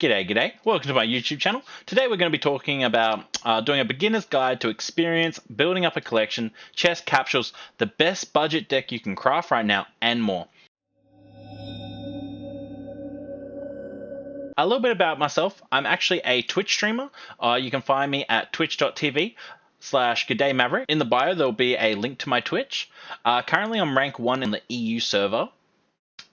G'day. Welcome to my YouTube channel. Today we're going to be talking about doing a beginner's guide to experience, building up a collection, chest capsules, the best budget deck you can craft right now, and more. A little bit about myself. I'm actually a Twitch streamer. You can find me at twitch.tv/GdayMaverick. In the bio, there'll be a link to my Twitch. Currently, I'm rank 1 in the EU server.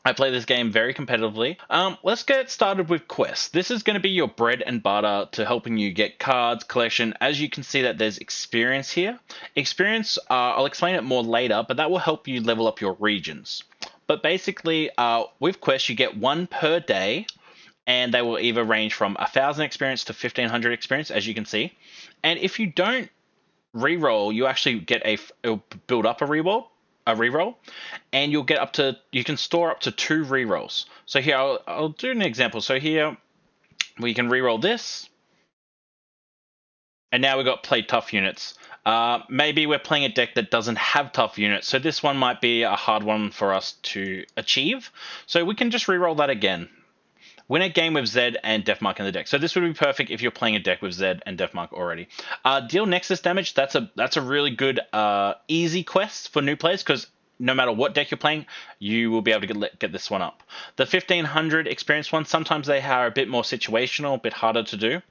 I play this game very competitively. Let's get started with quests. This is going to be your bread and butter to helping you get cards, collection. As you can see that there's experience here. Experience, I'll explain it more later, but that will help you level up your regions. But basically, with quests, you get one per day, and they will either range from 1,000 experience to 1,500 experience, as you can see. And if you don't reroll, you actually get it'll build up a reroll, and you can store up to 2 rerolls. So here I'll do an example. So here we can reroll this, and now we've got play tough units. Maybe we're playing a deck that doesn't have tough units, so this one might be a hard one for us to achieve. So we can just reroll that again. Win a game with Zed and Deathmark in the deck. So this would be perfect if you're playing a deck with Zed and Deathmark already. Deal Nexus damage. That's a really good easy quest for new players, because no matter what deck you're playing, you will be able to get this one up. The 1,500 experience ones, sometimes they are a bit more situational, a bit harder to do.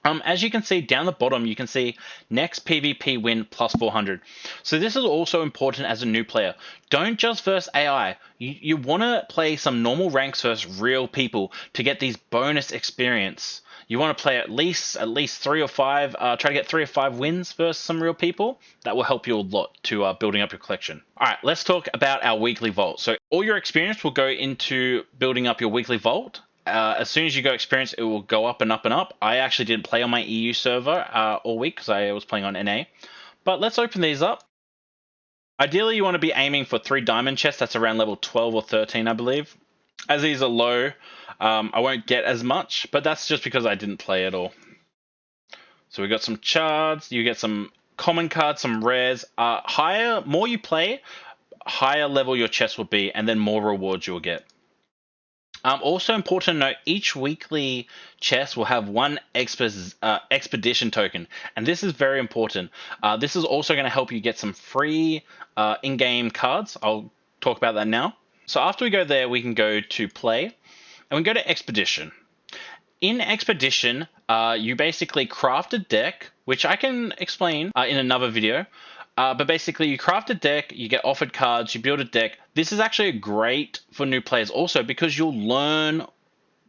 As you can see down the bottom, you can see next PvP win plus 400. So this is also important as a new player. Don't just verse AI. You want to play some normal ranks versus real people to get these bonus experience. You want to play at least 3 or 5. Try to get 3 or 5 wins versus some real people. That will help you a lot to building up your collection. All right, let's talk about our weekly vault. So all your experience will go into building up your weekly vault. As soon as you go experience, it will go up and up and up. I actually didn't play on my EU server all week because I was playing on NA. But let's open these up. Ideally, you want to be aiming for 3 diamond chests. That's around level 12 or 13, I believe. As these are low, I won't get as much, but that's just because I didn't play at all. So we got some chards. You get some common cards, some rares. More you play, higher level your chest will be, and then more rewards you'll get. Also important to note, each weekly chest will have 1 expedition token, and this is very important. This is also going to help you get some free in-game cards. I'll talk about that now. So after we go there, we can go to play, and we go to expedition. In expedition, you basically craft a deck, which I can explain in another video. But basically, you craft a deck, you get offered cards, you build a deck. This is actually great for new players also, because you'll learn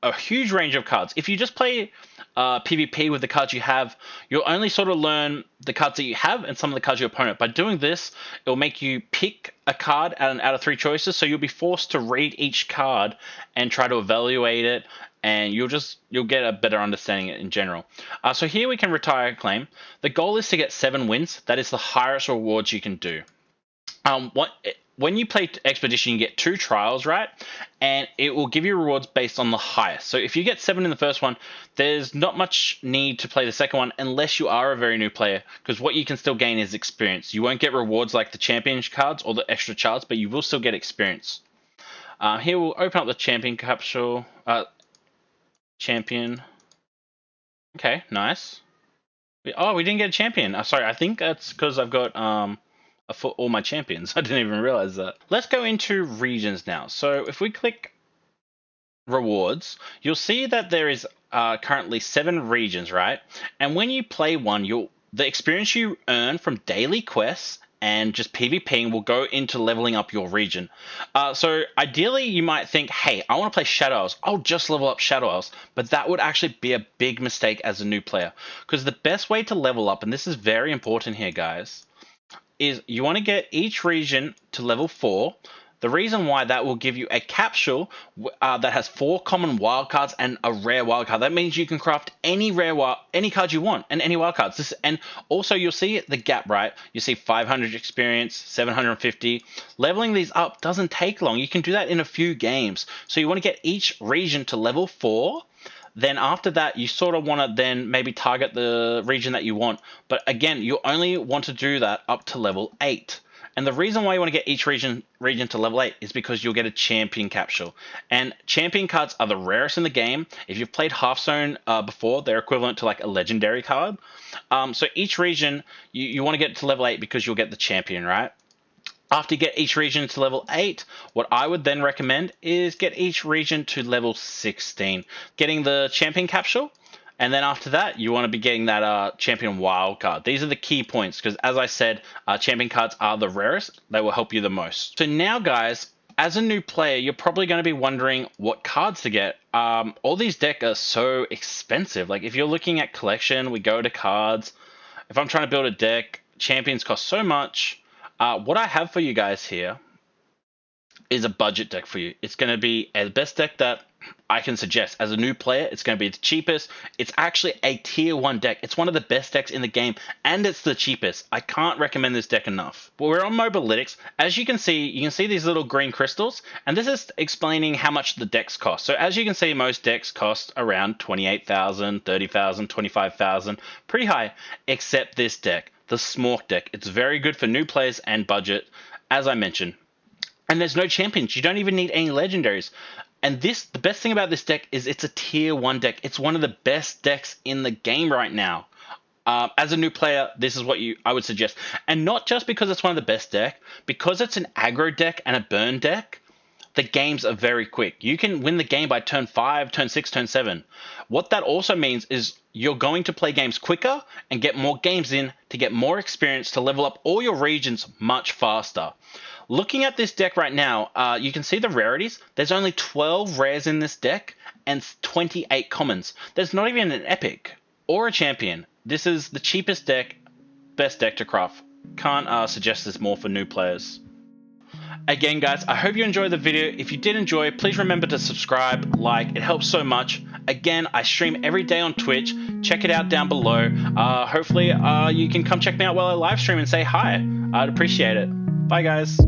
a huge range of cards. If you just play PvP with the cards you have, you'll only sort of learn the cards that you have and some of the cards of your opponent. By doing this, it'll make you pick a card out of 3 choices, so you'll be forced to read each card and try to evaluate it, and you'll get a better understanding in general. So here we can retire a claim. The goal is to get 7 wins. That is the highest rewards you can do. When you play Expedition, you get 2 trials, right? And it will give you rewards based on the highest. So if you get 7 in the first one, there's not much need to play the second one unless you are a very new player, because what you can still gain is experience. You won't get rewards like the champion cards or the extra charts, but you will still get experience. Here we'll open up the champion capsule. Champion. Okay, nice. Oh, we didn't get a champion. Sorry, I think that's because I've got for all my champions. I didn't even realize that. Let's go into regions now. So if we click rewards, you'll see that there is currently 7 regions, right? And when you play one, the experience you earn from daily quests and just PvPing will go into leveling up your region. So ideally, you might think, hey, I want to play Shadow Isles. I'll just level up Shadow Isles. But that would actually be a big mistake as a new player. Because the best way to level up, and this is very important here, guys, is you want to get each region to level 4. The reason why, that will give you a capsule that has 4 common wildcards and a rare wildcard. That means you can craft any card you want and any wildcards. And also you'll see the gap, right? You see 500 experience, 750. Leveling these up doesn't take long. You can do that in a few games. So you want to get each region to level 4. Then after that, you sort of want to then maybe target the region that you want. But again, you only want to do that up to level 8. And the reason why you want to get each region to level 8 is because you'll get a champion capsule. And champion cards are the rarest in the game. If you've played Hearthstone before, they're equivalent to like a legendary card. So each region, you want to get to level 8 because you'll get the champion, right? After you get each region to level 8, what I would then recommend is get each region to level 16, getting the champion capsule. And then after that, you want to be getting that champion wild card. These are the key points because, as I said, champion cards are the rarest. They will help you the most. So now, guys, as a new player, you're probably going to be wondering what cards to get. All these decks are so expensive. Like if you're looking at collection, we go to cards. If I'm trying to build a deck, champions cost so much. What I have for you guys here is a budget deck for you. It's going to be the best deck that I can suggest. As a new player, it's going to be the cheapest. It's actually a tier 1 deck. It's one of the best decks in the game, and it's the cheapest. I can't recommend this deck enough. But we're on Mobalytics. As you can see these little green crystals, and this is explaining how much the decks cost. So as you can see, most decks cost around 28,000, 30,000, 25,000, pretty high, except this deck, the Smork deck. It's very good for new players and budget, as I mentioned. And there's no champions. You don't even need any legendaries. And the best thing about this deck is it's a tier 1 deck. It's one of the best decks in the game right now. As a new player, this is what I would suggest. And not just because it's one of the best deck, because it's an aggro deck and a burn deck, the games are very quick. You can win the game by turn 5, turn 6, turn 7. What that also means is you're going to play games quicker and get more games in to get more experience to level up all your regions much faster. Looking at this deck right now, you can see the rarities. There's only 12 rares in this deck and 28 commons. There's not even an epic or a champion. This is the cheapest deck, best deck to craft. Can't suggest this more for new players. Again, guys, I hope you enjoyed the video. If you did enjoy, please remember to subscribe, like, it helps so much. Again, I stream every day on Twitch. Check it out down below. Hopefully, you can come check me out while I live stream and say hi. I'd appreciate it. Bye, guys.